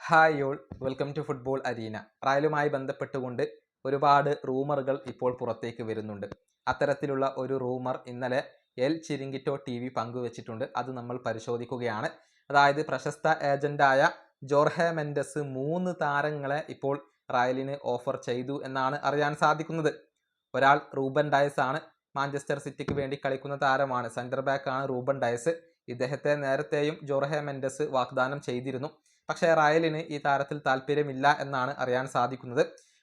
Hi all, welcome to football arena. റയലുമായി ബന്ധപ്പെട്ടുകൊണ്ട് ഒരുപാട് റൂമറുകൾ ഇപ്പോൾ പുറത്തേക്ക് വരുന്നുണ്ട്. അത്തരത്തിലുള്ള ഒരു റൂമർ ഇന്നലെ എൽ ചിരിങ്കിറ്റോ TV പങ്കുവച്ചിട്ടുണ്ട്. അത് നമ്മൾ പരിശോധിക്കുകയാണ്. അതായത് പ്രശസ്ത ഏജന്റായ ജോർഹെ മെൻഡസ് 3 താരങ്ങളെ ഇപ്പോൾ റയലിന് ഓഫർ ചെയ്തു എന്നാണ് അറിയാൻ സാധിക്കുന്നത്. ഒരാൾ റൂബൻ ഡയസ് ആണ്. മാഞ്ചസ്റ്റർ സിറ്റിക്ക് വേണ്ടി കളിക്കുന്ന താരമാണ്. സെന്റർ ബാക്ക് ആണ് റൂബൻ ഡയസ്. ഇദ്ദേഹത്തെ നേരത്തെയും ജോർഹെ മെൻഡസ് വാഗ്ദാനം ചെയ്തിരുന്നു. പക്ഷേ റയലിന് ഈ താരത്തിൽ താല്പര്യമില്ല എന്നാണ് അറിയാൻ സാധിക്കുന്നത്.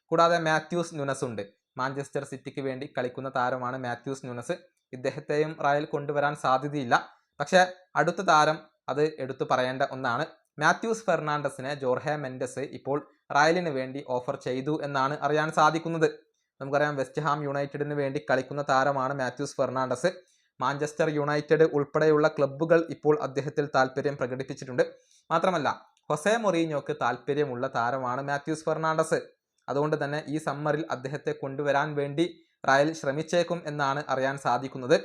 കൂടാതെ മാത്യൂസ് ന്യൂനസ് ഉണ്ട്. മാഞ്ചസ്റ്റർ സിറ്റിക്ക് വേണ്ടി കളിക്കുന്ന താരമാണ് മാത്യൂസ് ന്യൂനസ്. ഇദ്ദേഹത്തെയും റയൽ കൊണ്ടുവരാൻ സാധ്യതയില്ല. പക്ഷേ അടുത്ത താരം അത് എടുത്തു പറയേണ്ട ഒന്നാണ്. മാത്യൂസ് ഫെർണാണ്ടസിനെ ജോർഹെ മെൻഡസ് ഇപ്പോൾ റയലിന് വേണ്ടി ഓഫർ ചെയ്തു എന്നാണ് അറിയാൻ സാധിക്കുന്നത്. നമുക്കറിയാം, വെസ്റ്റ് ഹാം യുണൈറ്റഡിന് വേണ്ടി കളിക്കുന്ന താരമാണ് മാത്യൂസ് ഫെർണാണ്ടസ്. മാഞ്ചസ്റ്റർ യുണൈറ്റഡ് ഉൾപ്പെടെയുള്ള ക്ലബ്ബുകൾ ഇപ്പോൾ അദ്ദേഹത്തിൽ താല്പര്യം പ്രകടിപ്പിച്ചിട്ടുണ്ട്. മാത്രമല്ല, ഹൊസെ മൊറീഞ്ഞോക്ക് താല്പര്യമുള്ള താരമാണ് മാത്യൂസ് ഫെർണാണ്ടസ്. അതുകൊണ്ട് തന്നെ ഈ സമ്മറിൽ അദ്ദേഹത്തെ കൊണ്ടുവരാൻ വേണ്ടി റയൽ ശ്രമിച്ചേക്കും എന്നാണ് അറിയാൻ സാധിക്കുന്നത്.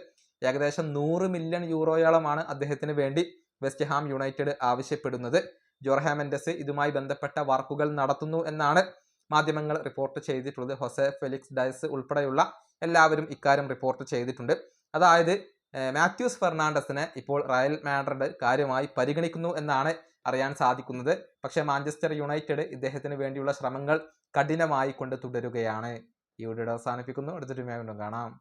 ഏകദേശം 100 മില്യൺ യൂറോയോളമാണ് അദ്ദേഹത്തിന് വേണ്ടി വെസ്റ്റ് ഹാം യുണൈറ്റഡ് ആവശ്യപ്പെടുന്നത്. ജോർഹെ മെൻഡസ് ഇതുമായി ബന്ധപ്പെട്ട വർക്കുകൾ നടത്തുന്നു എന്നാണ് മാധ്യമങ്ങൾ റിപ്പോർട്ട് ചെയ്തിട്ടുള്ളത്. ഹൊസെ ഫെലിക്സ് ഡയസ് ഉൾപ്പെടെയുള്ള എല്ലാവരും ഇക്കാര്യം റിപ്പോർട്ട് ചെയ്തിട്ടുണ്ട്. അതായത് മാത്യൂസ് ഫെർണാണ്ടസിനെ ഇപ്പോൾ റയൽ മാഡ്രിഡ് കാര്യമായി പരിഗണിക്കുന്നു എന്നാണ് അറിയാൻ സാധിക്കുന്നത്. പക്ഷേ മാഞ്ചസ്റ്റർ യുണൈറ്റഡ് ഇദ്ദേഹത്തിന് വേണ്ടിയുള്ള ശ്രമങ്ങൾ കഠിനമായി കൊണ്ട് തുടരുകയാണ്. ഈ വീഡിയോ അവസാനിപ്പിക്കുന്നു. അടുത്തൊരു വീഡിയോ കാണാം.